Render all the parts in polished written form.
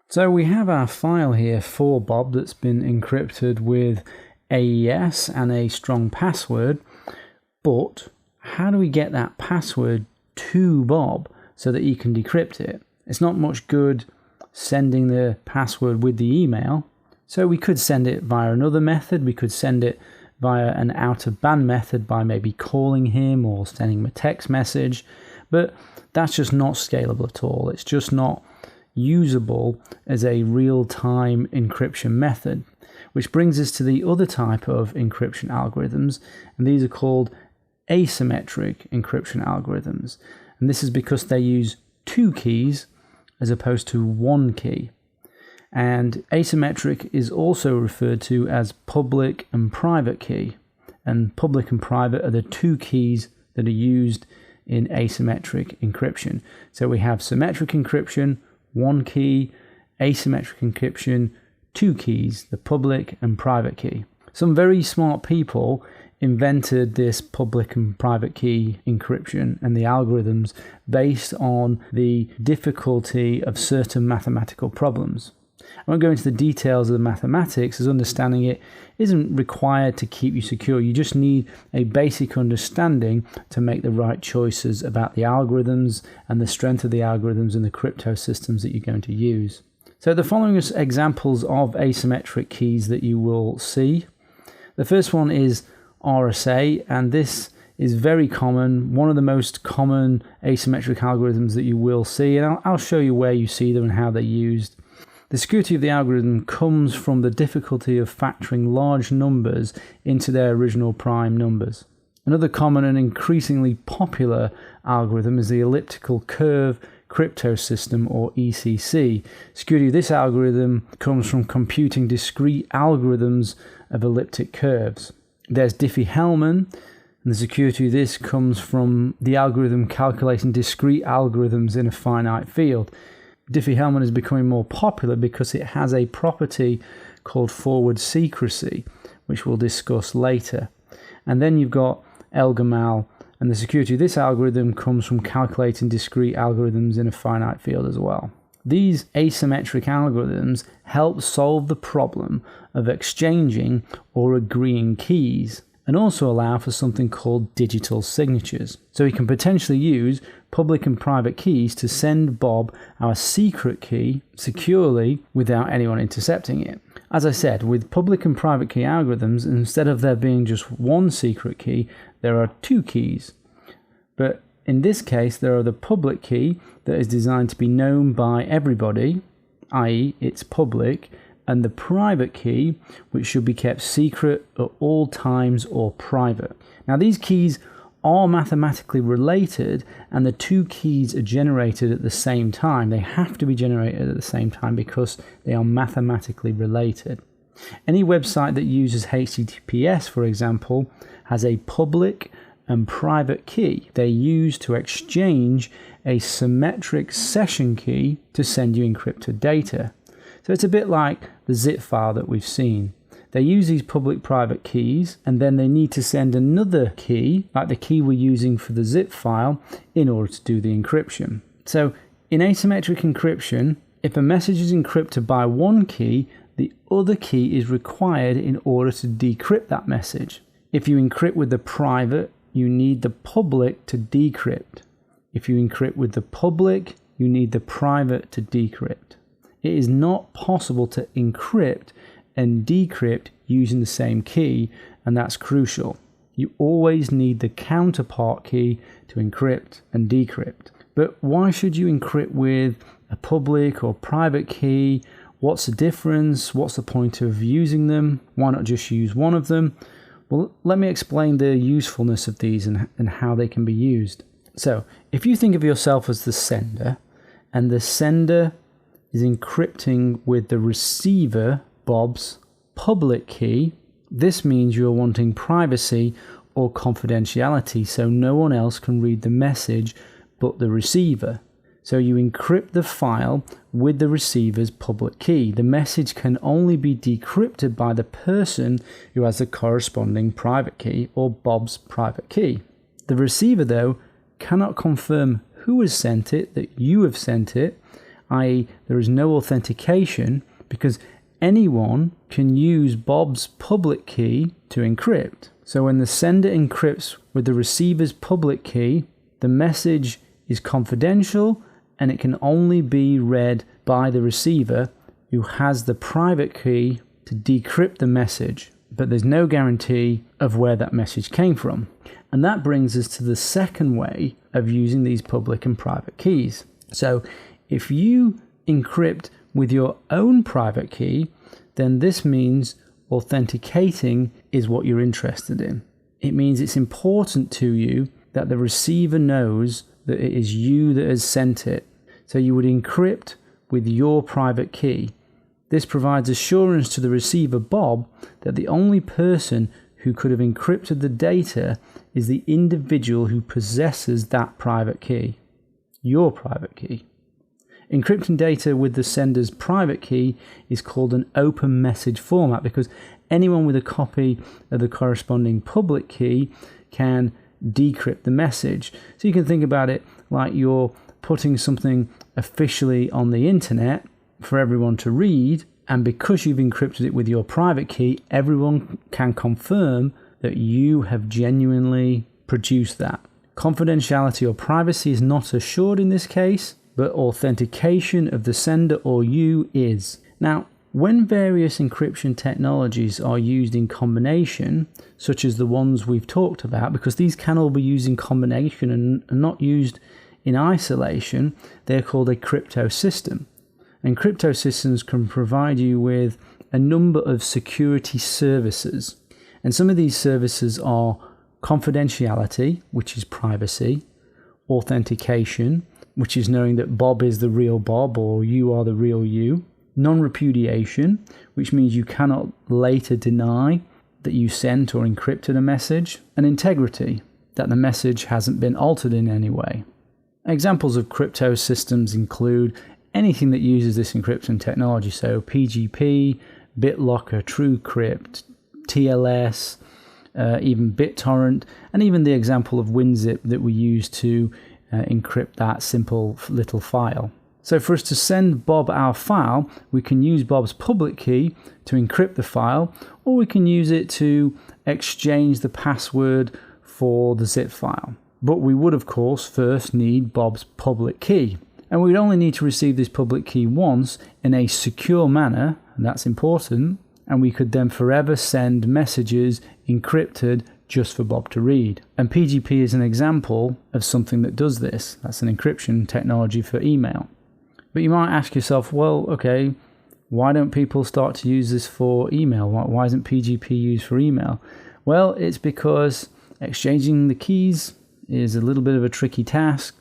So we have our file here for Bob that's been encrypted with AES and a strong password, but how do we get that password to Bob so that he can decrypt it? It's not much good sending the password with the email, so we could send it via another method. We could send it via an out-of-band method by maybe calling him or sending him a text message, but that's just not scalable at all. It's just not usable as a real-time encryption method, which brings us to the other type of encryption algorithms, and these are called asymmetric encryption algorithms. And this is because they use two keys as opposed to one key. And asymmetric is also referred to as public and private key. And public and private are the two keys that are used in asymmetric encryption. So we have symmetric encryption, one key, asymmetric encryption, two keys, the public and private key. Some very smart people invented this public and private key encryption and the algorithms based on the difficulty of certain mathematical problems. I won't go into the details of the mathematics, as understanding it isn't required to keep you secure. You just need a basic understanding to make the right choices about the algorithms and the strength of the algorithms and the crypto systems that you're going to use. So the following are examples of asymmetric keys that you will see. The first one is RSA, and this is very common, one of the most common asymmetric algorithms that you will see, and I'll show you where you see them and how they're used. The security of the algorithm comes from the difficulty of factoring large numbers into their original prime numbers. Another common and increasingly popular algorithm is the elliptical curve crypto system, or ECC. Security of this algorithm comes from computing discrete algorithms of elliptic curves. There's Diffie-Hellman, and the security of this comes from the algorithm calculating discrete algorithms in a finite field. Diffie-Hellman is becoming more popular because it has a property called forward secrecy, which we'll discuss later. And then you've got Elgamal, and the security of this algorithm comes from calculating discrete algorithms in a finite field as well. These asymmetric algorithms help solve the problem of exchanging or agreeing keys, and also allow for something called digital signatures. So we can potentially use public and private keys to send Bob our secret key securely without anyone intercepting it. As I said, with public and private key algorithms, instead of there being just one secret key, there are two keys. But in this case, there are the public key that is designed to be known by everybody, i.e. it's public, and the private key, which should be kept secret at all times or private. Now these keys are mathematically related, and the two keys are generated at the same time. They have to be generated at the same time because they are mathematically related. Any website that uses HTTPS, for example, has a public and private key they use to exchange a symmetric session key to send you encrypted data. So it's a bit like the zip file that we've seen. They use these public-private keys, and then they need to send another key, like the key we're using for the zip file, in order to do the encryption. So in asymmetric encryption, if a message is encrypted by one key, the other key is required in order to decrypt that message. If you encrypt with the private, you need the public to decrypt. If you encrypt with the public, you need the private to decrypt. It is not possible to encrypt and decrypt using the same key, and that's crucial. You always need the counterpart key to encrypt and decrypt. But why should you encrypt with a public or private key? What's the difference? What's the point of using them? Why not just use one of them? Well, let me explain the usefulness of these and how they can be used. So, if you think of yourself as the sender, and the sender is encrypting with the receiver, Bob's public key, this means you're wanting privacy or confidentiality, so no one else can read the message but the receiver. So you encrypt the file with the receiver's public key. The message can only be decrypted by the person who has the corresponding private key, or Bob's private key. The receiver, though, cannot confirm who has sent it, that you have sent it, i.e. there is no authentication because anyone can use Bob's public key to encrypt. So when the sender encrypts with the receiver's public key, the message is confidential and it can only be read by the receiver who has the private key to decrypt the message, but there's no guarantee of where that message came from. And that brings us to the second way of using these public and private keys. So if you encrypt with your own private key, then this means authenticating is what you're interested in. It means it's important to you that the receiver knows that it is you that has sent it. So you would encrypt with your private key. This provides assurance to the receiver, Bob, that the only person who could have encrypted the data is the individual who possesses that private key, your private key. Encrypting data with the sender's private key is called an open message format because anyone with a copy of the corresponding public key can decrypt the message. So you can think about it like you're putting something officially on the internet for everyone to read, and because you've encrypted it with your private key, everyone can confirm that you have genuinely produced that. Confidentiality or privacy is not assured in this case, but authentication of the sender or you is. Now, when various encryption technologies are used in combination, such as the ones we've talked about, because these can all be used in combination and not used in isolation, they're called a crypto system. And crypto systems can provide you with a number of security services. And some of these services are confidentiality, which is privacy, authentication, which is knowing that Bob is the real Bob or you are the real you, non-repudiation, which means you cannot later deny that you sent or encrypted a message, and integrity, that the message hasn't been altered in any way. Examples of crypto systems include anything that uses this encryption technology, so PGP, BitLocker, TrueCrypt, TLS, even BitTorrent, and even the example of WinZip that we use to encrypt that simple little file. So for us to send Bob our file, we can use Bob's public key to encrypt the file, or we can use it to exchange the password for the zip file. But we would, of course, first need Bob's public key. And we'd only need to receive this public key once in a secure manner, and that's important, and we could then forever send messages encrypted just for Bob to read. And PGP is an example of something that does this. That's an encryption technology for email. But you might ask yourself, well, okay, why don't people start to use this for email? Why isn't PGP used for email? Well, it's because exchanging the keys is a little bit of a tricky task,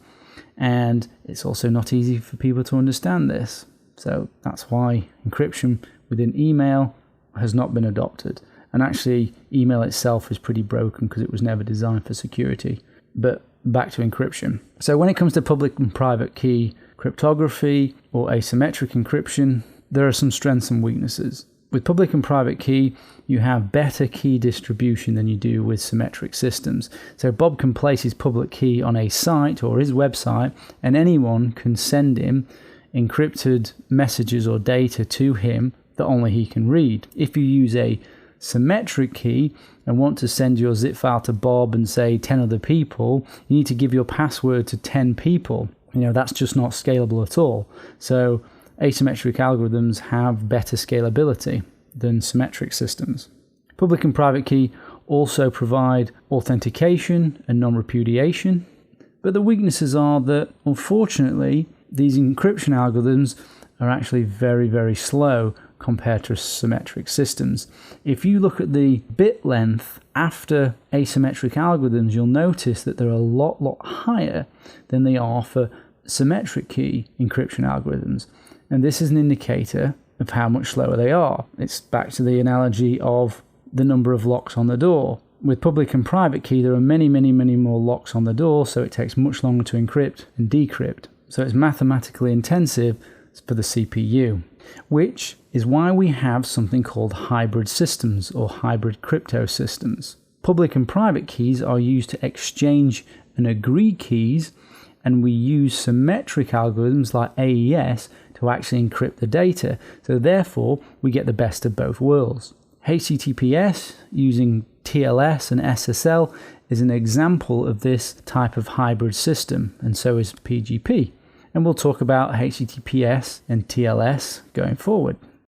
and it's also not easy for people to understand this. So that's why encryption within email has not been adopted. And actually, email itself is pretty broken because it was never designed for security. But back to encryption. So when it comes to public and private key cryptography or asymmetric encryption, there are some strengths and weaknesses. With public and private key, you have better key distribution than you do with symmetric systems. So Bob can place his public key on a site or his website, and anyone can send him encrypted messages or data to him that only he can read. If you use a symmetric key and want to send your zip file to Bob and say 10 other people, you need to give your password to 10 people. That's just not scalable at all. So asymmetric algorithms have better scalability than symmetric systems. Public and private key also provide authentication and non-repudiation, but the weaknesses are that, unfortunately, these encryption algorithms are actually very, very slow compared to symmetric systems. If you look at the bit length after asymmetric algorithms, you'll notice that they're a lot higher than they are for symmetric key encryption algorithms. And this is an indicator of how much slower they are. It's back to the analogy of the number of locks on the door. With public and private key, there are many more locks on the door, so it takes much longer to encrypt and decrypt. So it's mathematically intensive for the CPU, which is why we have something called hybrid systems or hybrid crypto systems. Public and private keys are used to exchange and agree keys, and we use symmetric algorithms like AES to actually encrypt the data. So therefore, we get the best of both worlds. HTTPS using TLS and SSL is an example of this type of hybrid system, and so is PGP. And we'll talk about HTTPS and TLS going forward.